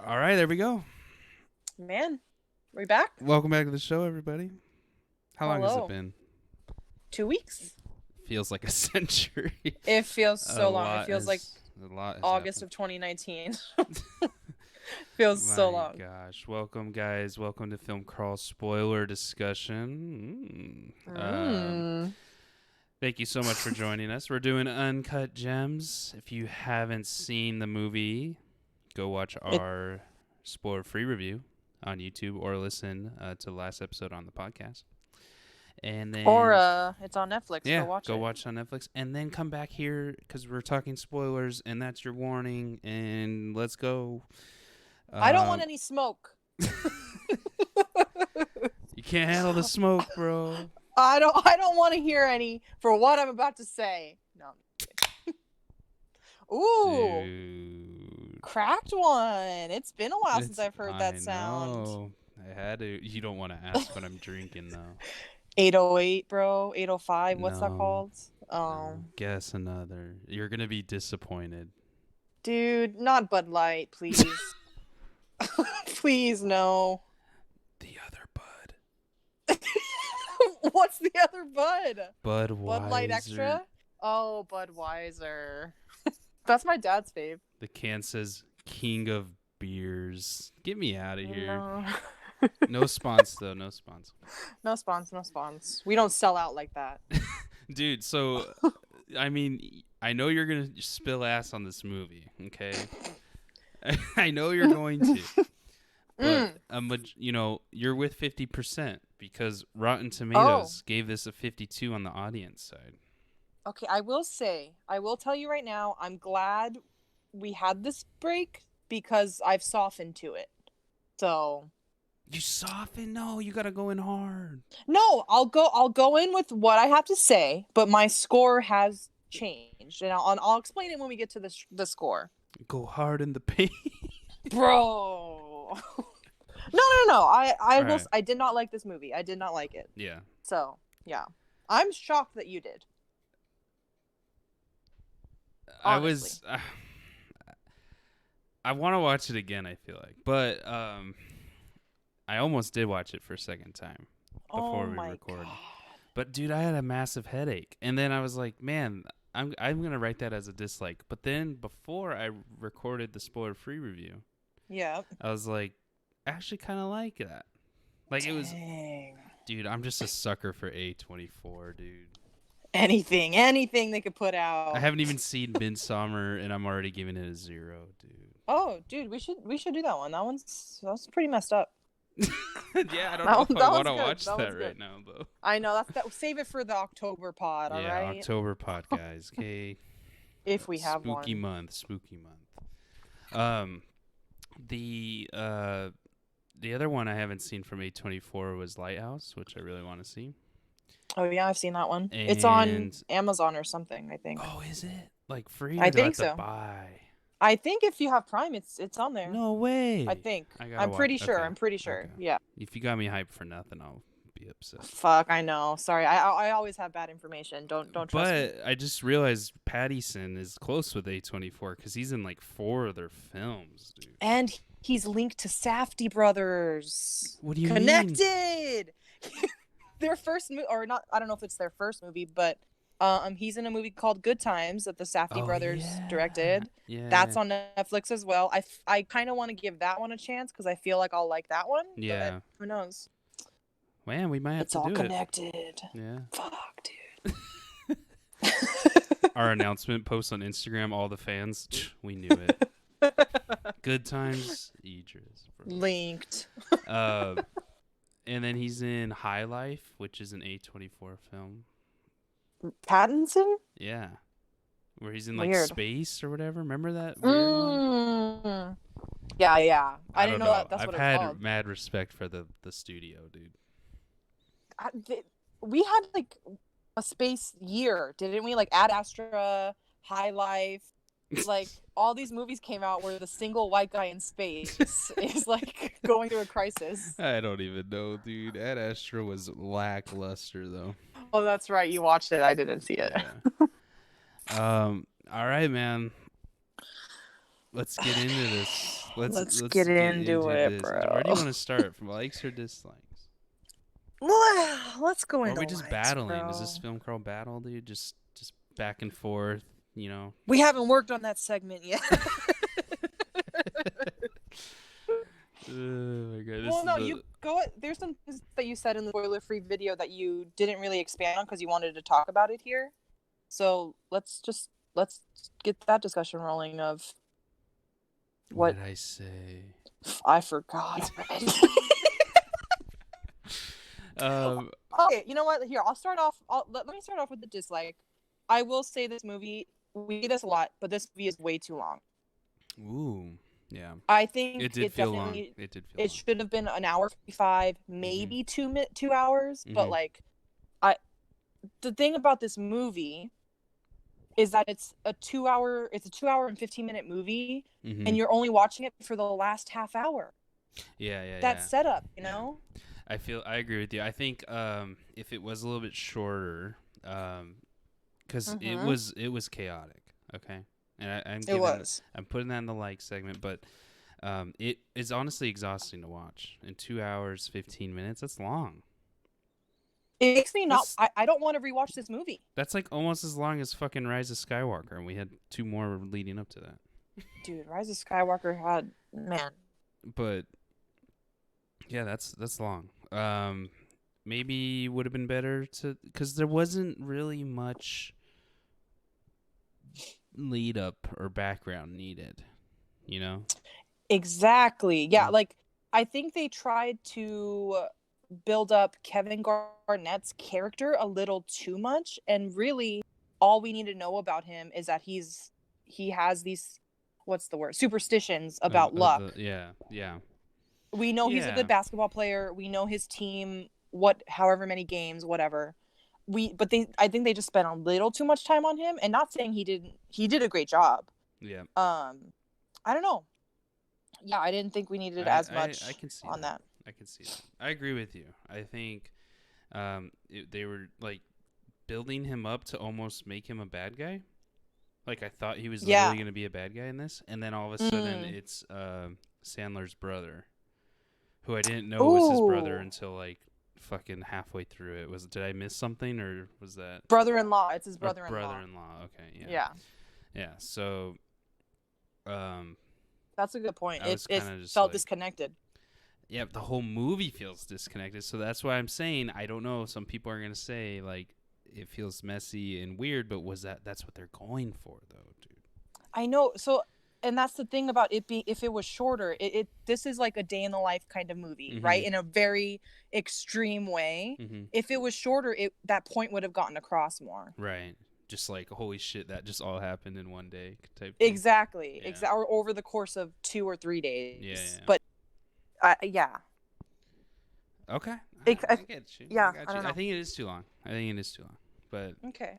All right, there we go. Man, we back? Welcome back to the show, everybody. How long has it Hello. been? 2 weeks? Feels like a century. It feels A so long. It lot feels like a lot has August happened. of 2019. Feels so My long. gosh. Welcome, guys. Welcome to Film Crawl Spoiler Discussion. Thank you so much for joining us. We're doing Uncut Gems. If you haven't seen the movie, go watch our spoiler-free review on YouTube or listen to the last episode on the podcast. And then, It's on Netflix. yeah, Go watch on Netflix, and then come back here because we're talking spoilers, and that's your warning. And let's go. I don't want any smoke. You can't handle the smoke, bro. I don't want to hear any for what I'm about to say. No. Ooh, Dude. cracked one. It's been a while since I've heard that sound. Know. I had to. You don't want to ask what I'm drinking, though. 808, bro. 805. What's that No. called? Guess another. You're gonna be disappointed. Dude, not Bud Light, please. Please, no. The other Bud. What's the other Bud? Budweiser. Bud Light Extra? Oh, Budweiser. That's my dad's fave. The can says King of Beers. Get me out of here. No. No spons, though. No spons. No spawns. We don't sell out like that. Dude, so, I mean, I know you're going to spill ass on this movie, okay? I know you're going to. But, you're with 50% because Rotten Tomatoes gave this a 52 on the audience side. Okay, I will tell you right now, I'm glad we had this break because I've softened to it. So... You soften? No, you gotta go in hard. No, I'll go in with what I have to say, but my score has changed, and I'll explain it when we get to the score. Go hard in the paint. Bro. No. I did not like this movie. I did not like it. Yeah. So, yeah. I'm shocked that you did. Honestly. I want to watch it again, I feel like. But I almost did watch it for a second time before we recorded. God. But dude, I had a massive headache. And then I was like, man, I'm going to write that as a dislike. But then before I recorded the spoiler-free review, Yeah. I was like, I actually kind of like that. Like Dang. it was, dude, I'm just a sucker for A24, dude. Anything they could put out. I haven't even seen Midsummer, and I'm already giving it a 0, dude. Oh, dude, we should do that one. That's pretty messed up. Yeah, I don't know if I want to watch that right now, though. I know that. Save it for the October pod, all right? Yeah, October pod, guys. Okay. If we have one. Spooky month. The other one I haven't seen from A24 was Lighthouse, which I really want to see. Oh yeah, I've seen that one. It's on Amazon or something, I think. Oh, is it? Like free? I think so. To buy? I think if you have Prime, it's on there. No way. I think. I'm pretty sure. Okay. Yeah. If you got me hyped for nothing, I'll be upset. Fuck, I know. Sorry, I always have bad information. Don't trust me. But I just realized Pattison is close with A24 because he's in like 4 of their films, dude. And he's linked to Safdie Brothers. What do you mean? Connected. Their first movie, or not? I don't know if it's their first movie, but he's in a movie called Good Times that the Safdie Brothers directed. Yeah. That's on Netflix as well. I kind of want to give that one a chance because I feel like I'll like that one. Yeah. But who knows? Man, we might have to do it. It's all connected. Yeah. Fuck, dude. Our announcement post on Instagram, all the fans, we knew it. Good Times, Idris. Bro. Linked. And then he's in High Life, which is an A24 film. Pattinson? Yeah. Where he's in like Weird. space or whatever. Remember that weird one? Yeah. I didn't know that. That's I've what it was called. had mad respect for the studio, dude. We had like a space year, didn't we? Like Ad Astra, High Life, like all these movies came out where the single white guy in space is like going through a crisis. I don't even know, dude. Ad Astra was lackluster though. Oh, that's right. You watched it. I didn't see it. Yeah. All right, man. Let's get into this. let's get get into into it, this. Where do you bro. want to start? From likes or dislikes? Let's go Or are into we just likes, battling? Is bro. this film called battle, dude? Just back and forth, you know? We haven't worked on that segment yet. Oh my god, this Well, is no, the you go. There's some things that you said in the spoiler-free video that you didn't really expand on because you wanted to talk about it here. So let's get that discussion rolling. Of what what did I say? I forgot already. Okay, you know what? Here, I'll start off. Let me start off with the dislike. I will say this movie. We do this a lot, but this movie is way too long. Ooh, yeah. I think It did feel long. It did feel long. It should have been an hour 55, maybe 2 hours. But like, the thing about this movie is that it's a 2 hour and 15-minute movie, and you're only watching it for the last half hour. That setup, you know. I agree with you. I think if it was a little bit shorter, because it was chaotic. Okay, and I'm putting that in the like segment, but it is honestly exhausting to watch. In 2 hours 15 minutes, that's long. It makes me not. I don't want to rewatch this movie. That's like almost as long as fucking Rise of Skywalker, and we had 2 more leading up to that. Dude, Rise of Skywalker had But yeah, that's long. Maybe would have been better because there wasn't really much lead up or background needed, you know? Exactly. Yeah, like I think they tried to build up Kevin Garnett's character a little too much, and really all we need to know about him is that he has these, what's the word, superstitions about luck. Yeah. We know he's a good basketball player. We know his team, however many games, whatever. I think they just spent a little too much time on him, and not saying he didn't. He did a great job. Yeah. I don't know. Yeah, I didn't think we needed as much I can see on that. I can see that. I agree with you. I think they were like building him up to almost make him a bad guy. Like I thought he was literally going to be a bad guy in this, and then all of a sudden it's Sandler's brother, who I didn't know was his brother until like fucking halfway through it. Did I miss something, or was that brother-in-law? It's his brother-in-law. Brother-in-law. Okay. Yeah. So, that's a good point. It felt disconnected. Yeah, the whole movie feels disconnected. So that's why I'm saying I don't know. Some people are gonna say like it feels messy and weird, but that's what they're going for, though, dude? I know. So, and that's the thing about it if it was shorter, this is like a day in the life kind of movie, right? In a very extreme way. If it was shorter, that point would have gotten across more. Right. Just like, holy shit, that just all happened in one day type thing. Exactly. Yeah. Or over the course of 2 or 3 days. Yeah. But, yeah. Okay. I get you. Yeah. I got you. I think it is too long. But okay.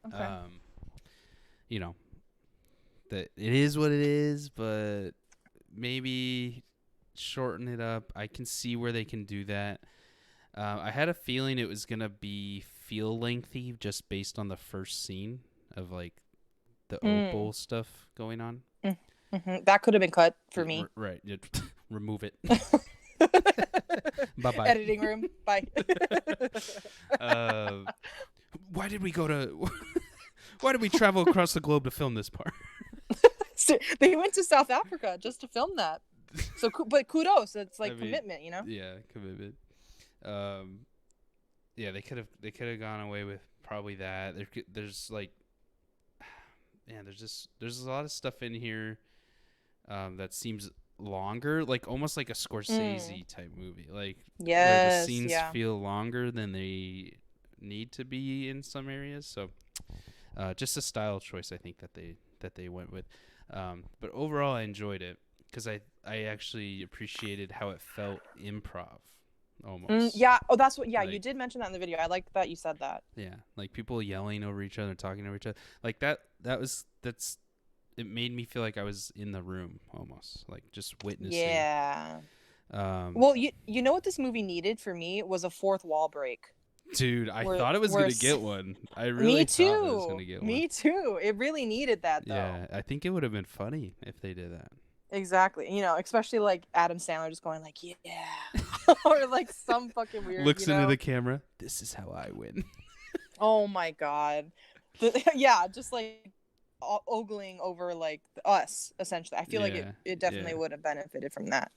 You know, it is what it is, but maybe shorten it up. I can see where they can do that. I had a feeling it was gonna feel lengthy just based on the first scene of like the opal stuff going on. That could have been cut for me. Right. Remove it. Bye-bye. Editing room. Bye. Why did we travel across the globe to film this part? So they went to South Africa just to film that. So, but kudos. It's like commitment, you know? Yeah, commitment. Yeah, they could have gone away with probably that. There's like, man, there's a lot of stuff in here that seems longer, like almost like a Scorsese type movie. Like, where the scenes feel longer than they need to be in some areas. So, just a style choice, I think that they went with. But overall, I enjoyed it because I actually appreciated how it felt improv. Almost. Yeah. Oh, that's what. Yeah, like, you did mention that in the video. I like that you said that. Yeah, like people yelling over each other, talking over each other, like that. It made me feel like I was in the room almost, like just witnessing. Yeah. Well, you know what this movie needed for me was a fourth wall break. Dude, I thought it was gonna get one. I really thought it was gonna get one. Me too. It really needed that, though. Yeah, I think it would have been funny if they did that. Exactly. You know, especially like Adam Sandler just going like, yeah, or like some fucking weird, Looks into the camera. This is how I win. Oh my god. Yeah, just like ogling over like us essentially. I feel like Yeah, it yeah. definitely would have benefited from that.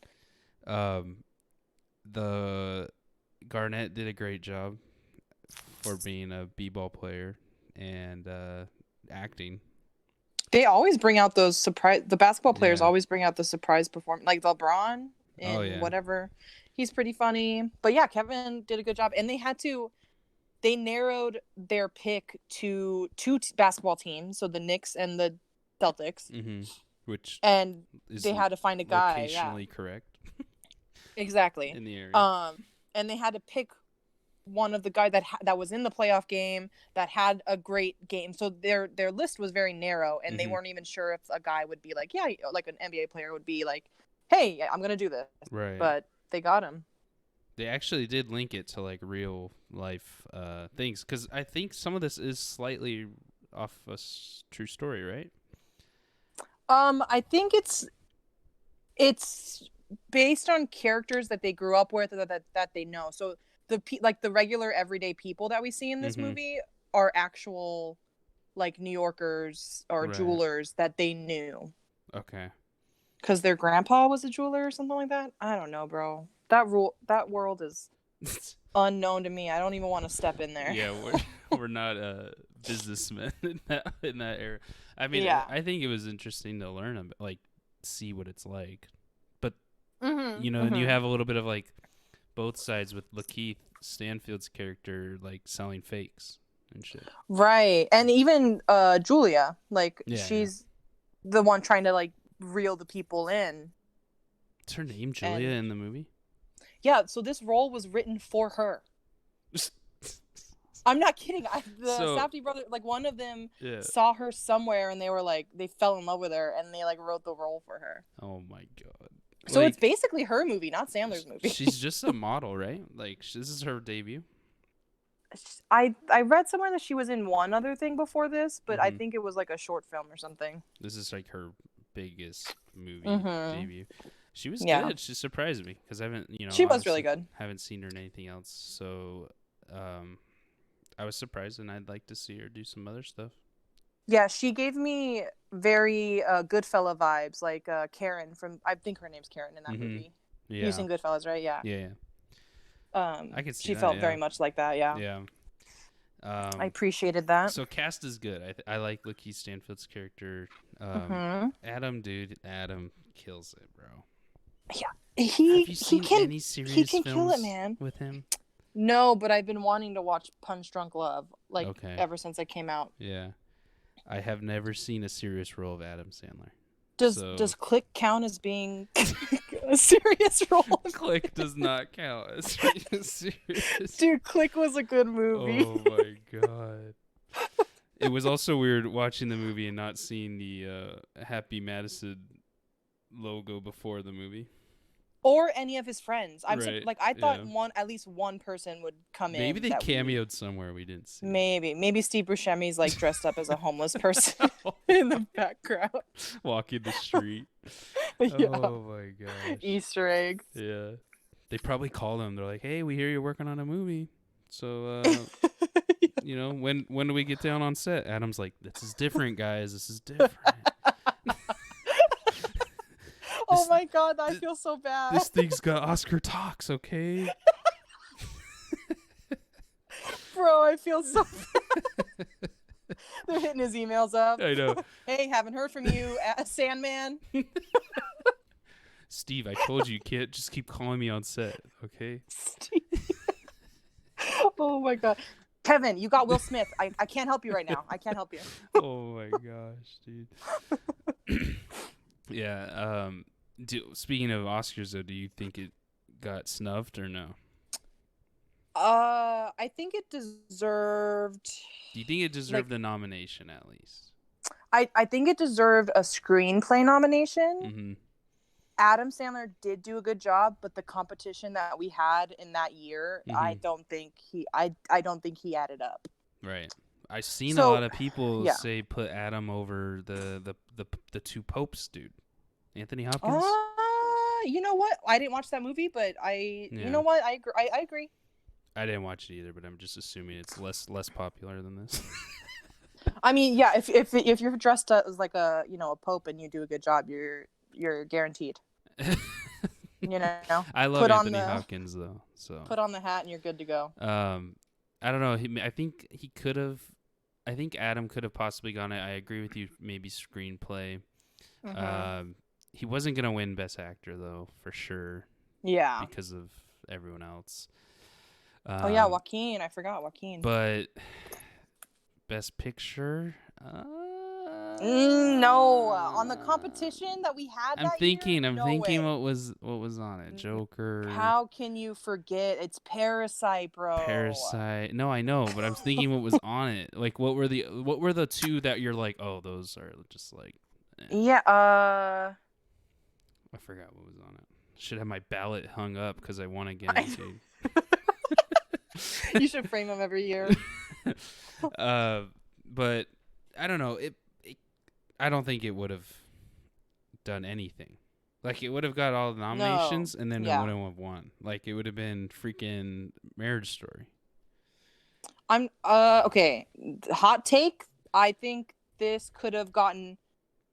Um, the Garnett did a great job for being a b-ball player and acting. They always bring out those surprise. The basketball players Yeah. always bring out the surprise performance, like LeBron Oh in yeah. whatever. He's pretty funny, but yeah, Kevin did a good job, and they had to. They narrowed their pick to two basketball teams, so the Knicks and the Celtics, Mm-hmm. Which and is they had to find a guy. Yeah, locationally correct exactly. in the area. And they had to pick one of the guys that was in the playoff game that had a great game. So their list was very narrow, and they weren't even sure if a guy would be like, yeah, like an NBA player would be like, hey, I'm gonna do this. Right. But they got him. They actually did link it to like real life things, because I think some of this is slightly off a true story, right? I think it's based on characters that they grew up with that they know. So the regular everyday people that we see in this movie are actual like New Yorkers or jewelers that they knew. Okay. Because their grandpa was a jeweler or something like that. I don't know, bro. That world is unknown to me. I don't even want to step in there. Yeah, we're not businessmen in that era. I mean, Yeah. I think it was interesting to learn, like, see what it's like. But Mm-hmm, you know, and you have a little bit of like both sides with Lakeith Stanfield's character like selling fakes and shit. Right, and even Julia, like she's the one trying to like reel the people in. What's her name, Julia, in the movie? Yeah, so this role was written for her. I'm not kidding. Safdie brother, like one of them saw her somewhere, and they were like, they fell in love with her, and they like wrote the role for her. Oh my god! So it's basically her movie, not Sandler's movie. She's just a model, right? Like this is her debut. I read somewhere that she was in one other thing before this, but I think it was like a short film or something. This is like her biggest movie debut. She was good. She surprised me because I haven't, she was really good. Haven't seen her in anything else, so I was surprised, and I'd like to see her do some other stuff. Yeah, she gave me very Goodfella vibes, like Karen from, I think her name's Karen in that movie. Yeah. Using Goodfellas, right? Yeah. Yeah. I could see she felt very much like that. Yeah. Yeah. I appreciated that. So cast is good. I like Lakeith Stanfield's character. Adam kills it, bro. Yeah, he can kill it, man. With him? No, but I've been wanting to watch Punch Drunk Love ever since it came out. Yeah, I have never seen a serious role of Adam Sandler. Does Click count as being a serious role? Click does not count as serious. Dude, Click was a good movie. Oh my god. It was also weird watching the movie and not seeing the Happy Madison logo before the movie. Or any of his friends. I thought at least one person would come in. Maybe they cameoed somewhere we didn't see. Maybe Steve Buscemi's like dressed up as a homeless person in the background, walking the street. Yeah. Oh my gosh! Easter eggs. Yeah, they probably called him. They're like, "Hey, we hear you're working on a movie, so when do we get down on set?" Adam's like, "This is different, guys. This is different." Oh my god, I feel so bad. This thing's got Oscar talks, okay? Bro, I feel so bad. They're hitting his emails up. I know. Hey, haven't heard from you, Sandman. Steve, I told you can't just keep calling me on set, okay? Steve. Oh my god. Kevin, you got Will Smith. I can't help you right now. I can't help you. Oh my gosh, dude. Yeah, speaking of Oscars, though, do you think it got snubbed or no? I think it deserved... Do you think it deserved the nomination, at least? I think it deserved a screenplay nomination. Mm-hmm. Adam Sandler did do a good job, but the competition that we had in that year, I don't think he added up. Right. I've seen a lot of people say put Adam over the two popes, dude. Anthony Hopkins. You know what? I didn't watch that movie, but you Yeah. know what? I agree. I agree. I didn't watch it either, but I'm just assuming it's less popular than this. I mean, yeah. If you're dressed up as like a a pope and you do a good job, you're guaranteed. You know, I love Anthony Hopkins though, so put on the hat and you're good to go. I don't know. I think he could have. I think Adam could have possibly gone it. I agree with you. Maybe screenplay. Mm-hmm. He wasn't gonna win Best Actor though, for sure. Yeah. Because of everyone else. Oh yeah, Joaquin. I forgot Joaquin. But Best Picture. No, on the competition that we had I'm that thinking. year, I'm no thinking way. what was on it. Joker. How can you forget? It's Parasite, bro. Parasite. No, I know, but I'm thinking what was on it. Like, what were the two that you're like, oh, those are just like. Eh. Yeah. I forgot what was on it. Should have my ballot hung up because I won again. Dude. You should frame them every year. But I don't know. I don't think it would have done anything. Like, it would have got all the nominations and then it wouldn't have won. Like, it would have been freaking Marriage Story. I'm okay. Hot take. I think this should have gotten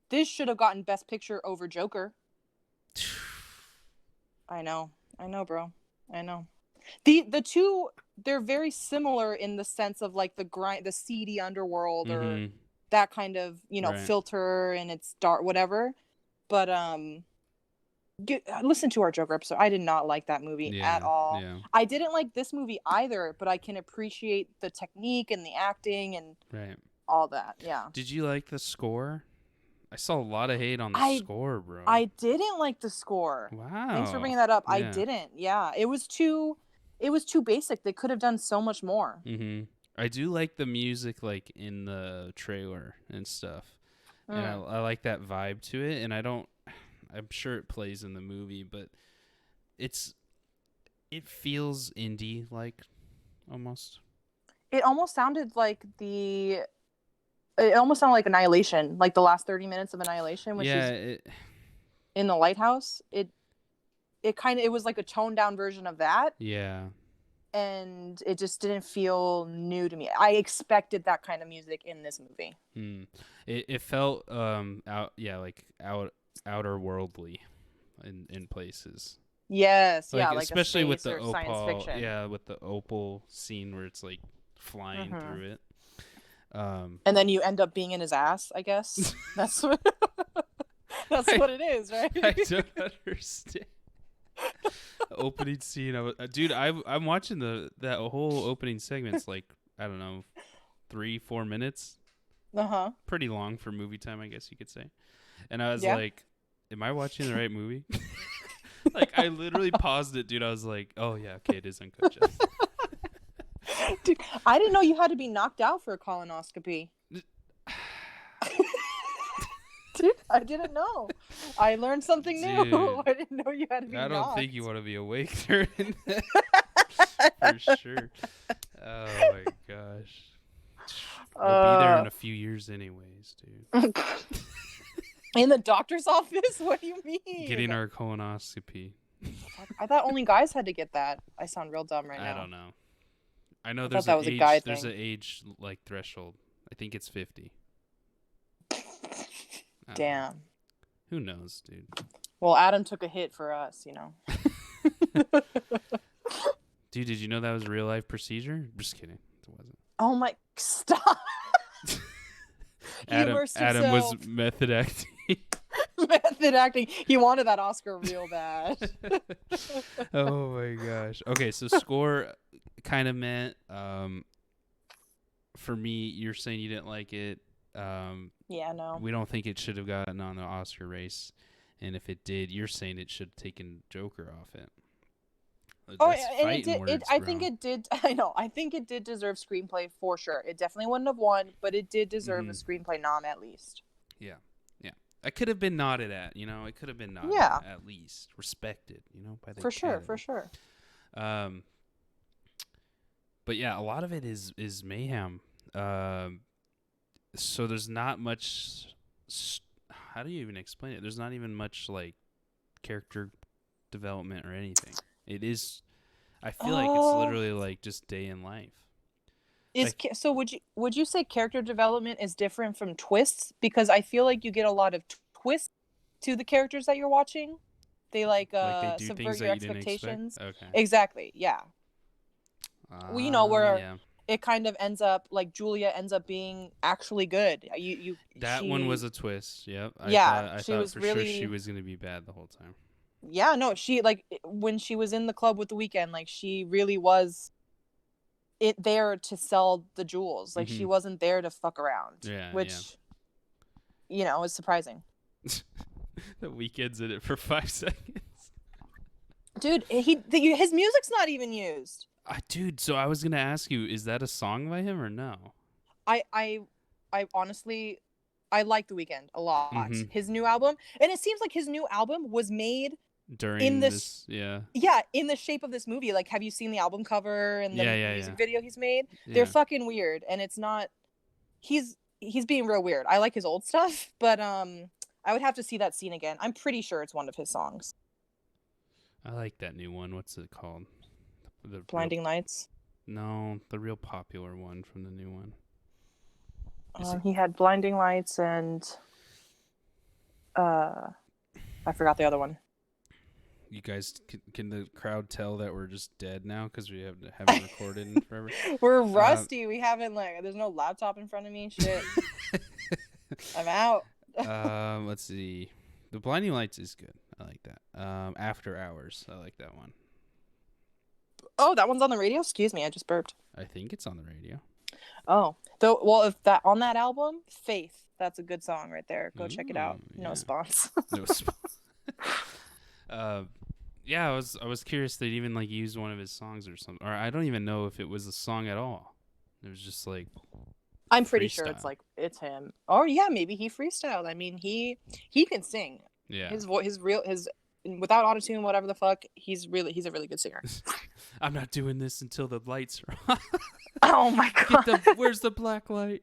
Best Picture over Joker. I know, bro. I know. The two, they're very similar in the sense of like the seedy underworld or that kind of filter, and it's dark, whatever. But listen to our Joker episode. I did not like that movie at all. Yeah. I didn't like this movie either, but I can appreciate the technique and the acting and all that. Yeah. Did you like the score? I saw a lot of hate on the score, bro. I didn't like the score. Wow. Thanks for bringing that up. Yeah. I didn't. Yeah. It was too basic. They could have done so much more. Mm-hmm. I do like the music, like, in the trailer and stuff. And I like that vibe to it. And I'm sure it plays in the movie, but it feels indie-like, almost. It almost sounded like Annihilation, like the last 30 minutes of Annihilation, which is in the lighthouse. It was like a toned down version of that. Yeah. And it just didn't feel new to me. I expected that kind of music in this movie. It felt outer worldly in places. Yes, like, like especially with the opal, science fiction. Yeah, with the opal scene where it's like flying through it. And then you end up being in his ass, I guess. That's what what it is, right? I don't understand. Opening scene, I'm watching that whole opening segment's like, I don't know, 3-4 minutes. Pretty long for movie time, I guess you could say. And I was like, am I watching the right movie? Like, I literally paused it, dude. I was like, oh yeah, okay, it is Uncut Gems. Dude, I didn't know you had to be knocked out for a colonoscopy. Dude, I didn't know. I learned something new. I didn't know you had to be knocked. I don't think you want to be awake during that. For sure. Oh my gosh. We'll be there in a few years anyways, dude. In the doctor's office? What do you mean? Getting our colonoscopy. I thought only guys had to get that. I sound real dumb right now. I don't know. I know there's an age. There's an age like threshold. I think it's 50. Damn. Who knows, dude? Well, Adam took a hit for us, you know. Dude, did you know that was a real life procedure? Just kidding. It wasn't. Oh my! Stop. Adam was method acting. Method acting. He wanted that Oscar real bad. Oh my gosh. Okay, so score kind of meant for me, you're saying you didn't like it. Yeah, no. We don't think it should have gotten on the Oscar race, and if it did, you're saying it should have taken Joker off it. And it did. I think it did. I know. I think it did deserve screenplay for sure. It definitely wouldn't have won, but it did deserve a screenplay nom at least. Yeah. I could have been nodded at, It could have been nodded at least, respected, by the Academy. For sure. But yeah, a lot of it is mayhem. So there's not much. how do you even explain it? There's not even much like character development or anything. It is. I feel like it's literally like just day in life. So would you say character development is different from twists? Because I feel like you get a lot of twists to the characters that you're watching. They like they do subvert things your that you didn't expect. expectations. Okay. Exactly. Yeah. Well, where Yeah. it kind of ends up like Julia ends up being actually good. That one was a twist. Yep. I she thought was for really sure she was gonna be bad the whole time. Yeah, no, she like when she was in the club with the Weeknd, like she really was it there to sell the jewels. Like she wasn't there to fuck around. Yeah. Which is surprising. The Weeknd's in it for 5 seconds. Dude, his music's not even used. Dude, so I was gonna ask you, is that a song by him or no? I honestly I like The Weeknd a lot. His new album, and it seems like his new album was made during this in the shape of this movie. Like, have you seen the album cover and the music video he's made? They're fucking weird, and it's not. He's being real weird. I like his old stuff, but I would have to see that scene again. I'm pretty sure it's one of his songs. I like that new one. What's it called? The Blinding Lights? No, the real popular one from the new one. He had Blinding Lights and I forgot the other one. You guys, can the crowd tell that we're just dead now because we haven't recorded in forever? We're rusty. We haven't there's no laptop in front of me. Shit. I'm out. Let's see. The Blinding Lights is good. I like that. After Hours. I like that one. Oh, that one's on the radio? Excuse me, I just burped. I think it's on the radio. Oh. If that on that album, Faith, that's a good song right there. Go check it out. Yeah. No spons. No spons. Yeah, I was curious they'd even like use one of his songs or something. Or I don't even know if it was a song at all. It was just like I'm pretty sure it's him. Or yeah, maybe he freestyled. I mean, he can sing. Yeah. His without autotune, whatever the fuck, he's a really good singer. I'm not doing this until the lights are on. Oh my god. Where's the black light?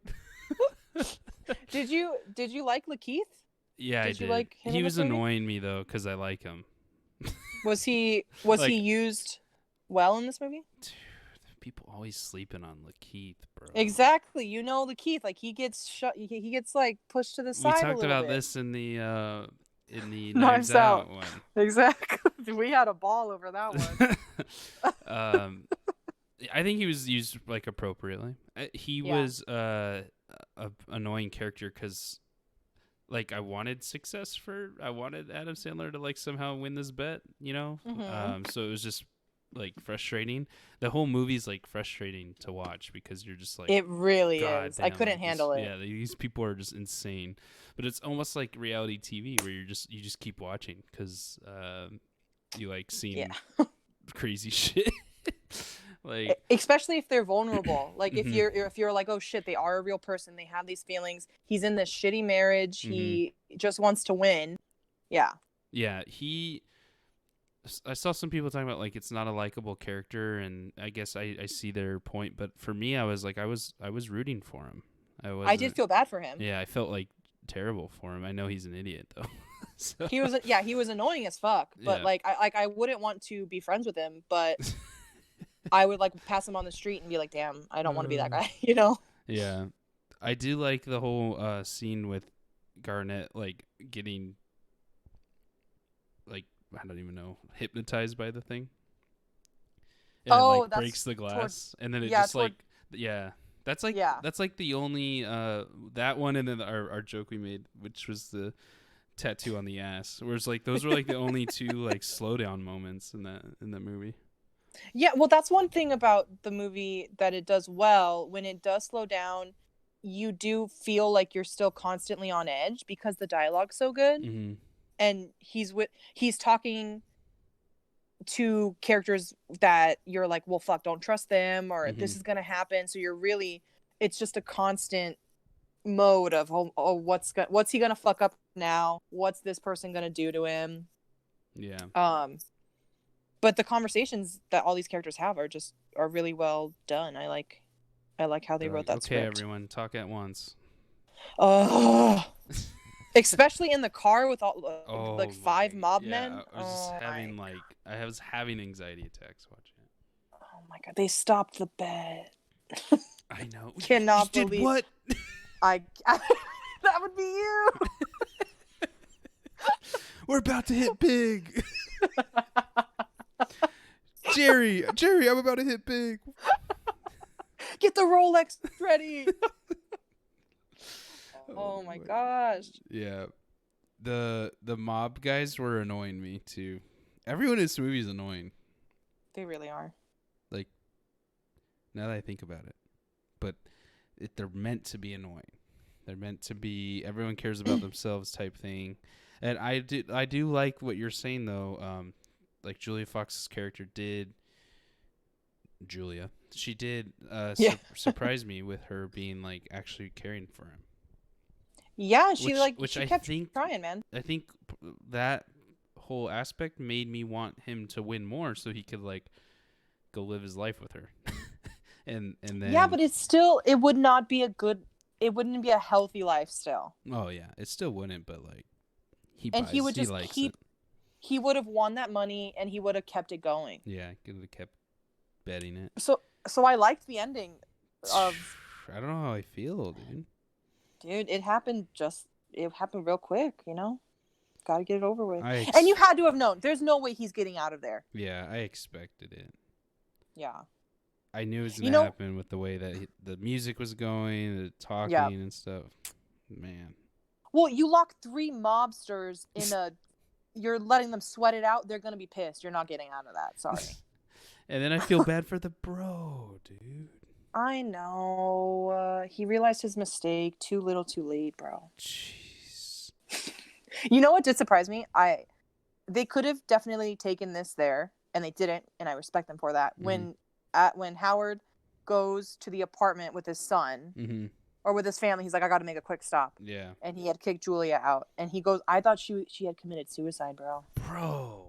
Did you like Lakeith? Yeah, I did. Like him he was annoying me though because I like him. Was he he used well in this movie? Dude, people always sleeping on Lakeith, bro. Exactly. Lakeith, like he gets he gets like pushed to the side. We talked about this in the Knives Out one. Exactly. We had a ball over that one. I think he was used like appropriately. He was a annoying character because like I wanted Adam Sandler to like somehow win this bet, so it was just like frustrating. The whole movie's like frustrating to watch because you're just like, it really is. Damn, I couldn't handle it. Yeah, these people are just insane. But it's almost like reality TV where you just keep watching because you like seeing crazy shit. Like, especially if they're vulnerable. Like if you're like, oh shit, they are a real person. They have these feelings. He's in this shitty marriage. He just wants to win. Yeah. Yeah. I saw some people talking about like it's not a likable character, and I guess I see their point. But for me, I was like, I was rooting for him. I did feel bad for him. Yeah, I felt like terrible for him. I know he's an idiot though. So. He was annoying as fuck. But I wouldn't want to be friends with him. But I would like pass him on the street and be like, damn, I don't want to be that guy. Yeah, I do like the whole scene with Garnett like getting like I don't even know hypnotized by the thing. And it breaks the glass, and then it just that's like the only that one, and then our joke we made, which was the tattoo on the ass. Whereas like those were like the only two like slowdown moments in that movie. Yeah, well, that's one thing about the movie that it does well. When it does slow down, you do feel like you're still constantly on edge because the dialogue's so good. And he's talking to characters that you're like, well, fuck, don't trust them, or this is gonna happen. So it's just a constant mode of what's he gonna fuck up now? What's this person gonna do to him? Yeah. But the conversations that all these characters have are really well done. I like how they wrote that script. Okay, everyone, talk at once. Oh. Especially in the car with all Oh like 5 my, mob yeah. men. I was just Oh my, having like I was having anxiety attacks watching it. oh my god, they stopped the bed. I know. You Cannot did believe what? that would be you. We're about to hit big. Jerry, I'm about to hit big. Get the Rolex ready. Oh my gosh. Yeah. The mob guys were annoying me too. Everyone in this movie is annoying. They really are. Like, now that I think about it. But they're meant to be annoying. They're meant to be everyone cares about themselves type thing. And I do like what you're saying though. Like Julia Fox's character did. She did surprise me with her being like actually caring for him. Yeah, she I kept think trying, man. I think that whole aspect made me want him to win more so he could like go live his life with her. and then Yeah, but it would not be it wouldn't be a healthy life still. Oh yeah, it still wouldn't, but like he likes it. He would have won that money and he would have kept it going. Yeah, could have kept betting it. So I liked the ending of I don't know how I feel, dude. Dude, it happened real quick, you know? Got to get it over with. And you had to have known. There's no way he's getting out of there. Yeah, I expected it. Yeah. I knew it was going to happen with the way that the music was going, the talking and stuff. Man. Well, you lock 3 mobsters you're letting them sweat it out. They're going to be pissed. You're not getting out of that. Sorry. And then I feel bad for the bro, dude. I know. He realized his mistake. Too little, too late, bro. Jeez. You know what did surprise me? They could have definitely taken this there, and they didn't, and I respect them for that. Mm-hmm. When Howard goes to the apartment with his son, mm-hmm. or with his family, he's like, I got to make a quick stop. Yeah. And he had kicked Julia out, and he goes, I thought she had committed suicide, bro. Bro.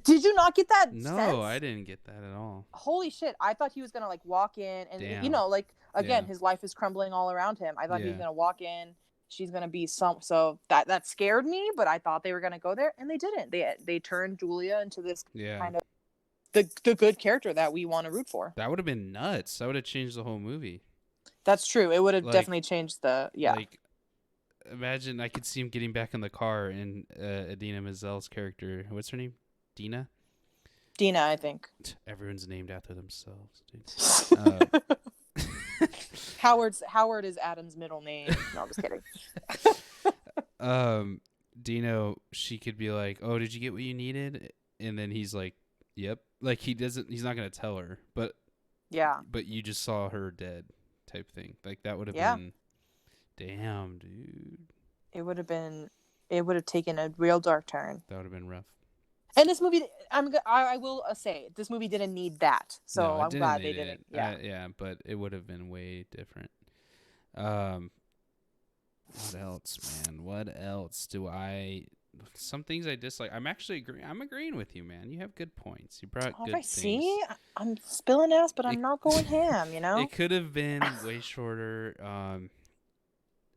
Did you not get that sense? No, I didn't get that at all. Holy shit. I thought he was going to, like, walk in. And, you know, like, again, his life is crumbling all around him. I thought he was going to walk in. She's going to be so that scared me, but I thought they were going to go there. And they didn't. They turned Julia into this kind of the good character that we want to root for. That would have been nuts. That would have changed the whole movie. That's true. It would have definitely changed Like, imagine I could see him getting back in the car and Idina Menzel's character. What's her name? Dina, I think. Everyone's named after themselves, dude. Howard is Adam's middle name. No, I'm just kidding. Dino, she could be like, "Oh, did you get what you needed?" And then he's like, "Yep." Like he's not gonna tell her, but but you just saw her dead, type thing. Like that would have been, damn, dude. It would have taken a real dark turn. That would have been rough. And this movie, I will say, this movie didn't need that. So no, I'm glad they didn't. Yeah, but it would have been way different. What else, man? What else do I? Some things I dislike. I'm actually agreeing with you, man. You have good points. You brought good things. See, I'm spilling ass, but I'm not going ham. You know, it could have been way shorter.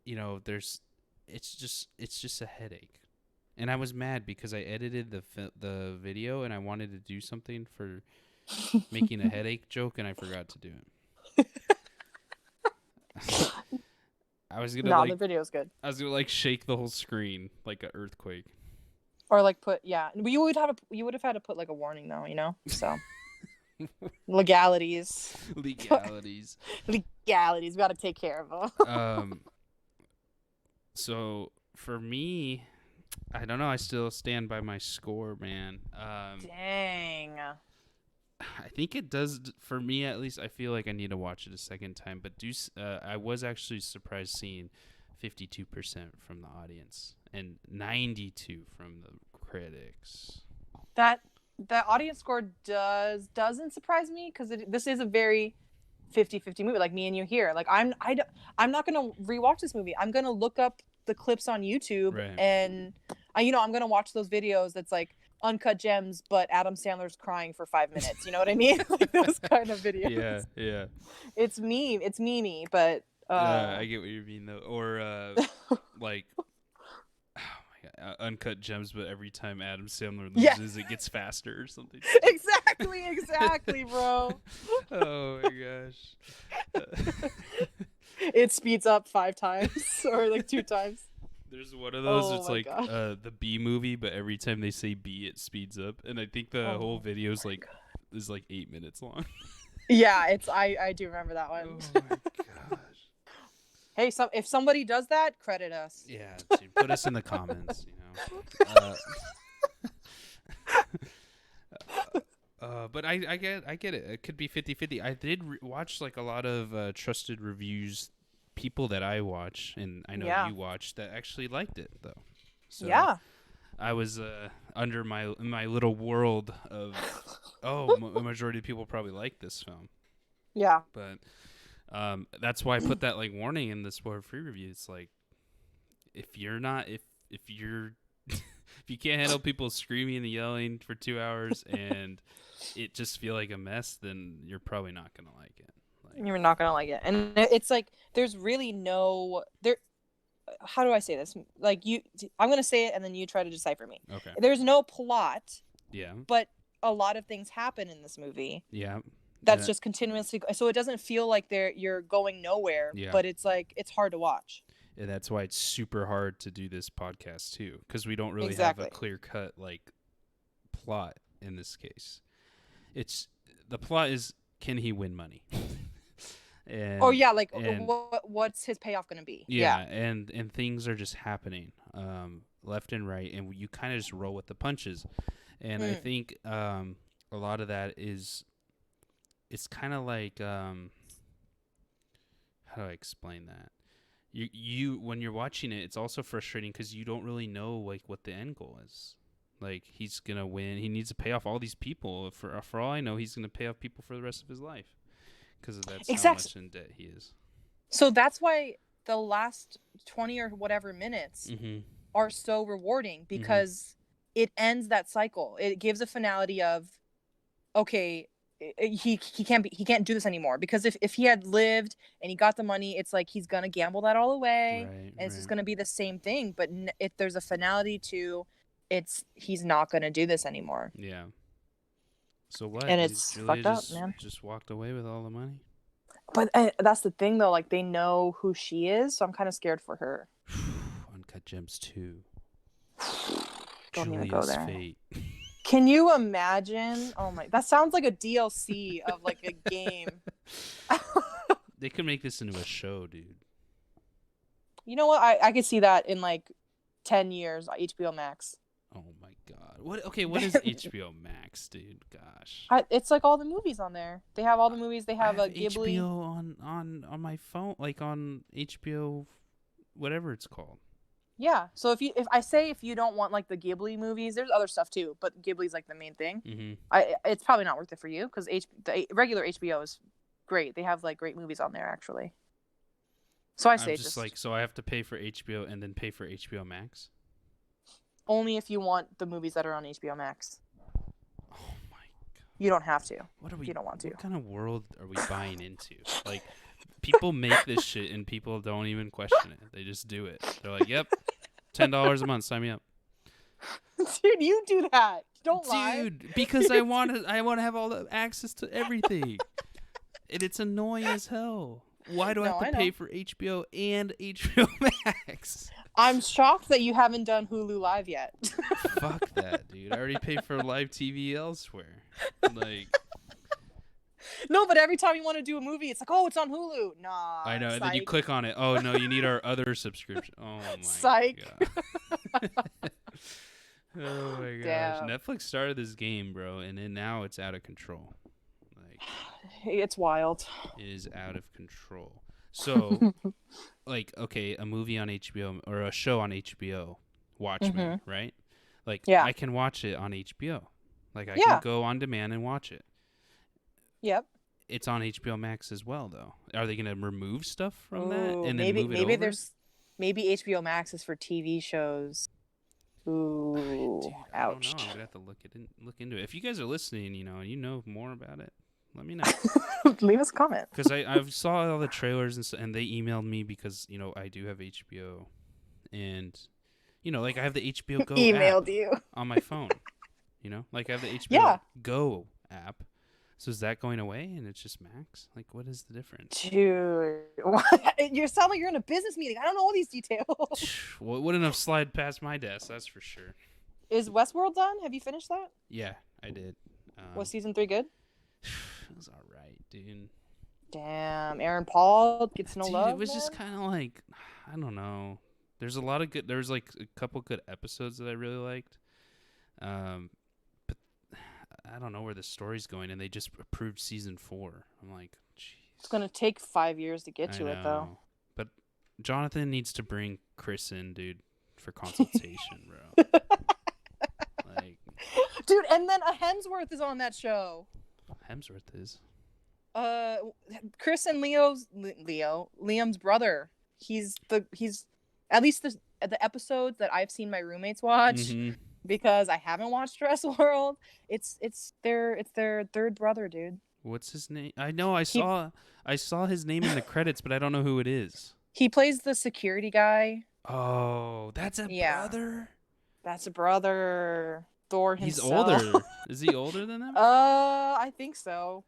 You know, it's just a headache. And I was mad because I edited the video and I wanted to do something for making a headache joke and I forgot to do it. I was gonna the video's good. I was gonna shake the whole screen like an earthquake. Or you would have had to put like a warning though, you know. So legalities. We got to take care of them. So for me, I don't know. I still stand by my score, man. Dang. I think it does for me at least. I feel like I need to watch it a second time. But I was actually surprised seeing 52% from the audience and 92% from the critics. That audience score doesn't surprise me because this is a very 50-50 movie. Like me and you here. Like I'm not gonna rewatch this movie. I'm gonna look up the clips on YouTube and I'm gonna watch those videos that's like Uncut Gems, but Adam Sandler's crying for 5 minutes. You know what I mean? Like those kind of videos. Yeah. It's memey, but I get what you mean though. Or like Uncut Gems, but every time Adam Sandler Yeah. loses, it gets faster or something. Exactly, bro. Oh my gosh. It speeds up 5 times or like 2 times. There's one of those. Oh It's my like God. the B movie, but every time they say B, it speeds up, and I think the whole video is like 8 minutes long. Yeah, I do remember that one. Oh my gosh. Hey, if somebody does that, credit us. Yeah, dude, put us in the comments. But I get it. It could be 50-50. I did watch like a lot of trusted reviews, people that I watch, and I know you watch, that actually liked it though. So Yeah. I was under my little world of a majority of people probably like this film. Yeah. But that's why I put that like warning in the spoiler-free review. It's like if you're if you can't handle people screaming and yelling for 2 hours and it just feel like a mess, then you're probably not gonna like it. You're not gonna like it, and it's like there's really no there. How do I say this? Like I'm gonna say it, and then you try to decipher me. Okay. There's no plot. Yeah. But a lot of things happen in this movie. Yeah. That's just continuously, so it doesn't feel like you're going nowhere. Yeah. But it's like it's hard to watch. And that's why it's super hard to do this podcast too, because we don't really Exactly. have a clear cut like plot in this case. The plot is, can he win money? And, what's his payoff going to be? Yeah, and things are just happening left and right, and you kind of just roll with the punches. And I think a lot of that is, it's kind of like, how do I explain that? You when you're watching it, it's also frustrating because you don't really know like what the end goal is. Like, he's gonna win. He needs to pay off all these people. For all I know, he's gonna pay off people for the rest of his life because that's how much in debt he is. So that's why the last 20 or whatever minutes are so rewarding, because it ends that cycle. It gives a finality of, okay, he can't do this anymore, because if he had lived and he got the money, it's like he's gonna gamble that all away, and it's just gonna be the same thing. But if there's a finality to, he's not gonna do this anymore. Yeah. So what? And it's Julia fucked up, man. Just walked away with all the money. But that's the thing, though. Like, they know who she is, so I'm kind of scared for her. Uncut Gems 2. Don't even go there. Fate. Can you imagine? Oh my, that sounds like a DLC of like a game. They could make this into a show, dude. You know what? I could see that in like 10 years on HBO Max. Oh my god. What is HBO Max, dude? Gosh. It's like all the movies on there. They have all the movies. They have a Ghibli. HBO on my phone, like on HBO, whatever it's called. Yeah. So if you don't want like the Ghibli movies, there's other stuff too, but Ghibli's like the main thing. It's probably not worth it for you, because the regular HBO is great. They have like great movies on there actually. So I say just like, so I have to pay for HBO and then pay for HBO Max? Only if you want the movies that are on HBO Max. Oh my god. You don't have to. You don't want to. What kind of world are we buying into? Like, people make this shit and people don't even question it. They just do it. They're like, "Yep, $10 a month, sign me up." Dude, you do that. Don't lie. Dude, because I want to have all the access to everything. And it's annoying as hell. Why do I have to pay for HBO and HBO Max? I'm shocked that you haven't done Hulu Live yet. Fuck that, dude. I already pay for live TV elsewhere. Like, no, but every time you want to do a movie, it's like, oh, it's on Hulu. Nah. I know. Psych. And then you click on it. Oh no, you need our other subscription. Oh my Psych. god. Oh my gosh. Damn. Netflix started this game, bro, and then now it's out of control. Like, it's wild. It is out of control. So, like, okay, a movie on HBO or a show on HBO, Watchmen, right? Like, I can watch it on HBO. Like, I can go on demand and watch it. Yep. It's on HBO Max as well, though. Are they going to remove stuff from that and maybe, then move it over? Maybe HBO Max is for TV shows. Ooh, dude, ouch. I don't know. I'm gonna have to look into it. If you guys are listening, and you know more about it, let me know. Leave us a comment. Because I saw all the trailers and they emailed me because I do have HBO, and like I have the HBO Go Emailed app you. on my phone. Like I have the HBO Yeah. Go app. So is that going away and it's just Max? Like, what is the difference? Dude, you sound like you're in a business meeting. I don't know all these details. Well, it wouldn't have slid past my desk, that's for sure. Is Westworld done? Have you finished that? Yeah, I did. Was season 3 good? It was all right, dude. Damn, Aaron Paul gets no love. It was just kind of like, I don't know. There's a lot of good. There was like a couple good episodes that I really liked. But I don't know where the story's going, and they just approved season 4. I'm like, jeez. It's gonna take 5 years to get to it, though. But Jonathan needs to bring Chris in, dude, for consultation, bro. Like, dude, and then a Hemsworth is on that show. Hemsworth is. Chris and Liam's brother. He's at least the episodes that I've seen my roommates watch, because I haven't watched Westworld. It's their third brother, dude. What's his name? I know I saw his name in the credits, but I don't know who it is. He plays the security guy. Oh, that's a brother? That's a brother. Thor himself. He's older. Is he older than them? I think so.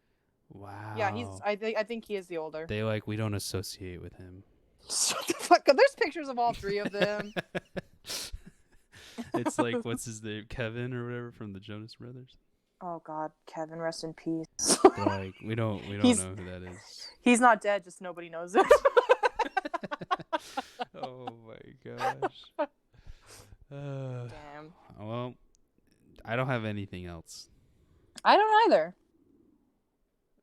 Wow. Yeah, I think he is the older. We don't associate with him. Shut the fuck up. There's pictures of all three of them. It's like, what's his name? Kevin or whatever from the Jonas Brothers. Oh God, Kevin, rest in peace. Like, we don't know who that is. He's not dead, just nobody knows it. Oh my gosh. Damn. Well, I don't have anything else. I don't either.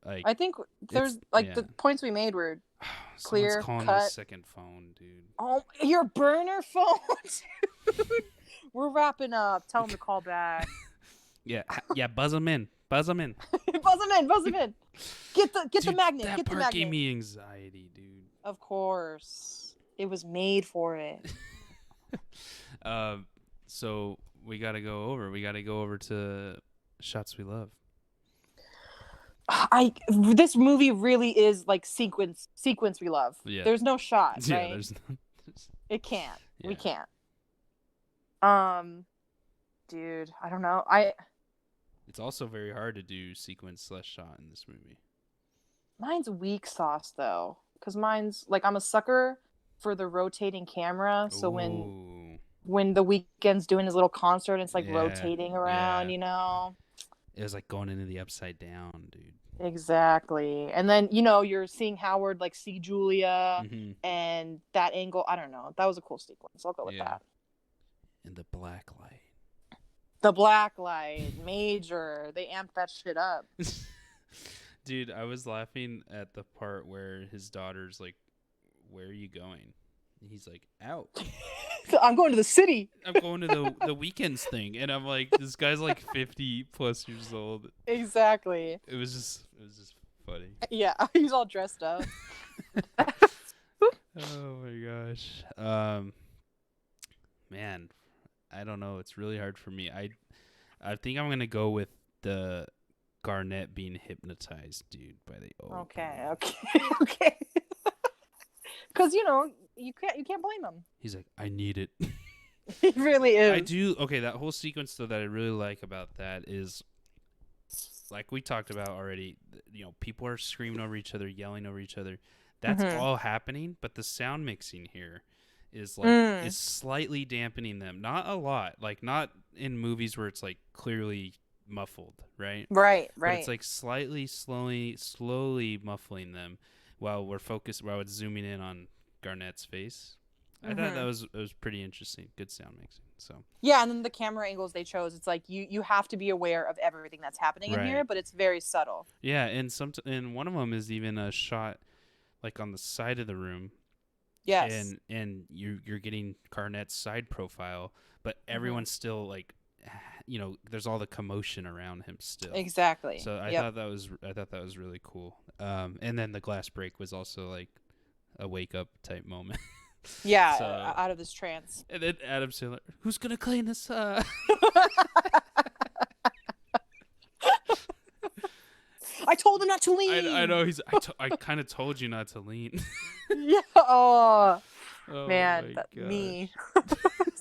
Like, I think there's the points we made were clear, calling cut. my second phone, dude. Oh, your burner phone, dude. We're wrapping up. Tell him to call back. Yeah, buzz him in. Buzz him in. Buzz him in. Get the magnet. That Get the part magnet. gave me anxiety, dude. Of course, it was made for it. So we gotta go over to Shots We Love. This movie really is like sequence we love. Yeah. There's no shot, right? Yeah, there's no. It can't. Yeah. We can't. Dude, I don't know. It's also very hard to do sequence/shot in this movie. Mine's weak sauce though, because mine's like I'm a sucker for the rotating camera. So when the Weeknd's doing his little concert, it's like rotating around, you know. It was like going into the upside down, dude. Exactly. And then, you're seeing Howard like see Julia and that angle. I don't know. That was a cool sequence. I'll go with that. And the black light. The black light. Major. They amped that shit up. Dude, I was laughing at the part where his daughter's like, "Where are you going?" And he's like, "Out." I'm going to the city. I'm going to the Weekends thing. And I'm like, this guy's like 50 plus years old. Exactly. It was just funny. Yeah, he's all dressed up. Oh my gosh. Man, I don't know. It's really hard for me. I think I'm gonna go with the Garnett being hypnotized, dude, by the Okay. Because you can't blame him. He's like, I need it. He really is. I do. Okay, that whole sequence though that I really like about that is, like we talked about already. People are screaming over each other, yelling over each other. That's all happening, but the sound mixing here is like is slightly dampening them. Not a lot, like not in movies where it's like clearly muffled, right? Right. But it's like slightly, slowly muffling them while it's zooming in on Garnett's face. I thought it was pretty interesting. Good sound mixing. So yeah, and then the camera angles they chose, it's like you have to be aware of everything that's happening in here, but it's very subtle. Yeah, and one of them is even a shot like on the side of the room. Yes. And you're getting Garnett's side profile, but everyone's still like, there's all the commotion around him still. Exactly. So I thought that was really cool. And then the glass break was also like a wake up type moment. Yeah, so, out of this trance. And then Adam Sandler, who's gonna clean this? I told him not to lean. I know I kind of told you not to lean. Yeah. Oh Oh man, me.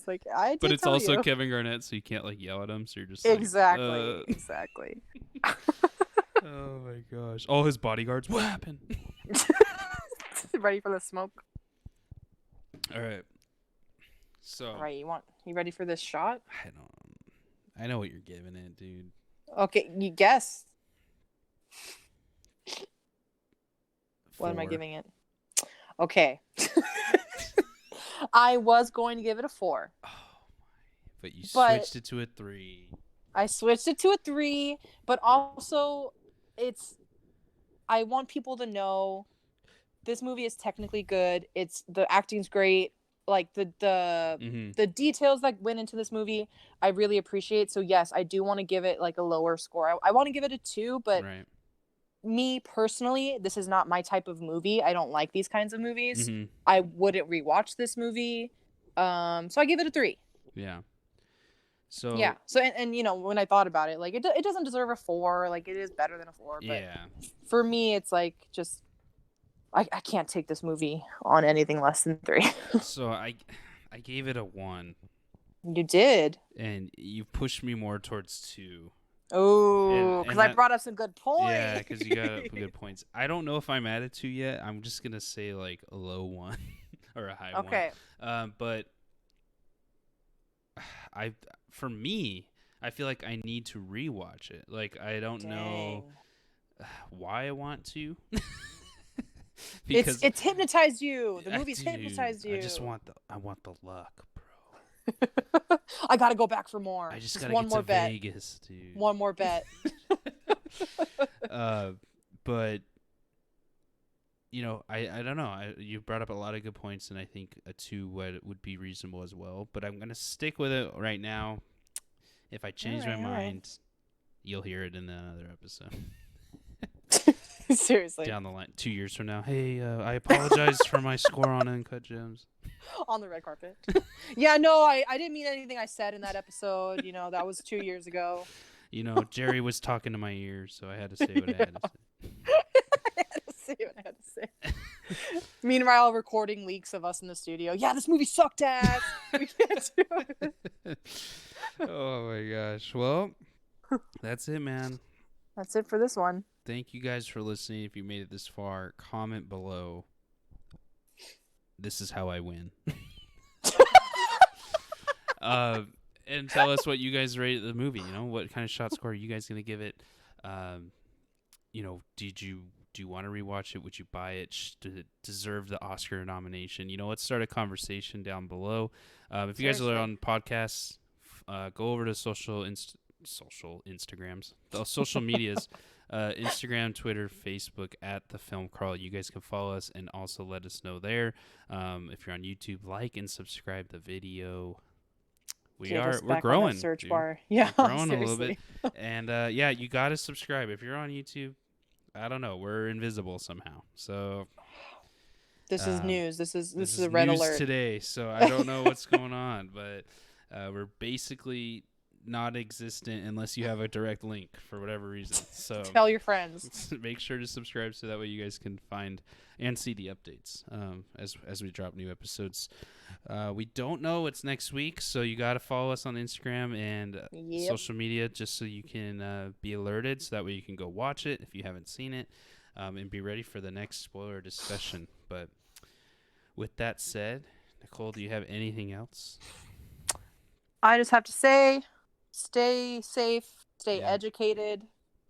It's like, I But did it's tell also you. Kevin Garnett, so you can't like yell at him. So you're just Exactly. Exactly. Oh my gosh! All his bodyguards. What happened? Ready for the smoke? All right. So All right, you ready for this shot? I know what you're giving it, dude. Okay, you guess. What am I 4. giving it? Okay. I was going to give it a 4. Oh my! But you But switched it to a 3. I switched it to a 3, but also I want people to know this movie is technically good. The acting's great. Like the details that went into this movie, I really appreciate. So yes, I do want to give it like a lower score. I want to give it a 2, but Right. me personally, this is not my type of movie. I don't like these kinds of movies. Mm-hmm. I wouldn't rewatch this movie. So I give it a 3. Yeah. So Yeah. So and you know, when I thought about it, like it doesn't deserve a 4. Like it is better than a 4. But yeah. for me, it's like just I can't take this movie on anything less than 3. So I gave it a 1. You did. And you pushed me more towards 2. Oh, because I brought up some good points. Yeah, because you got good points. I don't know if I'm at a 2 yet. I'm just gonna say like a low 1 or a high 1. Okay. But for me, I feel like I need to rewatch it. Like I don't know why I want to. Because it's hypnotized you. The movie's dude, hypnotized you. I want the luck, bro. I gotta go back for more. I just Just gotta one get more to bet. Vegas, dude. One more bet. But you know, I don't know. You brought up a lot of good points, and I think a 2 would be reasonable as well. But I'm gonna stick with it right now. If I change my mind, you'll hear it in another episode. Seriously. Down the line, 2 years from now. Hey, I apologize for my score on Uncut Gems. On the red carpet. Yeah, no, I didn't mean anything I said in that episode. You know, that was 2 years ago. You know, Jerry was talking to my ears, so I had to say what I had to say. I had to say what I had to say. Meanwhile, recording leaks of us in the studio. Yeah, this movie sucked ass. We can't do it. Oh my gosh. Well, that's it, man. That's it for this one. Thank you guys for listening. If you made it this far, comment below. This is how I win. And tell us what you guys rated the movie. You know, what kind of shot score are you guys gonna give it? You know, do you want to rewatch it? Would you buy it? Did it deserve the Oscar nomination? You know, let's start a conversation down below. If you guys are on podcasts, go over to social Instagrams, the social medias. Instagram, Twitter, Facebook at The Film Crawl. You guys can follow us and also let us know there. If you're on YouTube, like and subscribe the video. We're growing. Search dude. bar. Yeah, we're growing a little bit. And yeah, you gotta subscribe. If you're on YouTube, I don't know, we're invisible somehow. So this is news. This is a red news alert today. So I don't know what's going on, but we're basically not existent unless you have a direct link for whatever reason. So tell your friends. make sure to subscribe so that way you guys can find and see the updates as we drop new episodes. We don't know what's next week, so you got to follow us on Instagram and social media just so you can be alerted, so that way you can go watch it if you haven't seen it, and be ready for the next spoiler discussion. But with that said, Nicole, do you have anything else? I just have to say, stay safe, stay educated.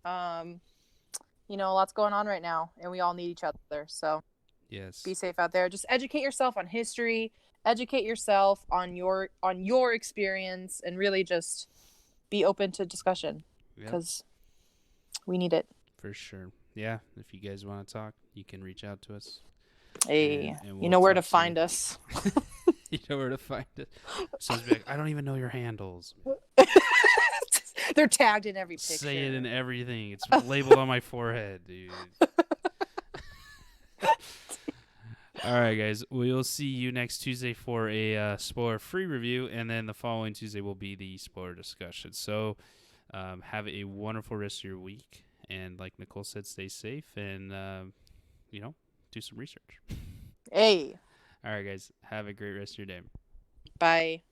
You know, lots going on right now, and we all need each other. So yes, be safe out there. Just educate yourself on history, educate yourself on your experience, and really just be open to discussion, because we need it. For sure. Yeah, if you guys want to talk, you can reach out to us. Hey, and we'll you know where to find us. You know where to find it. Someone's like, I don't even know your handles. They're tagged in every picture. Say it in everything. It's labeled on my forehead, dude. All right, guys. We'll see you next Tuesday for a spoiler-free review, and then the following Tuesday will be the spoiler discussion. So have a wonderful rest of your week. And like Nicole said, stay safe and, you know, do some research. Hey. All right, guys. Have a great rest of your day. Bye.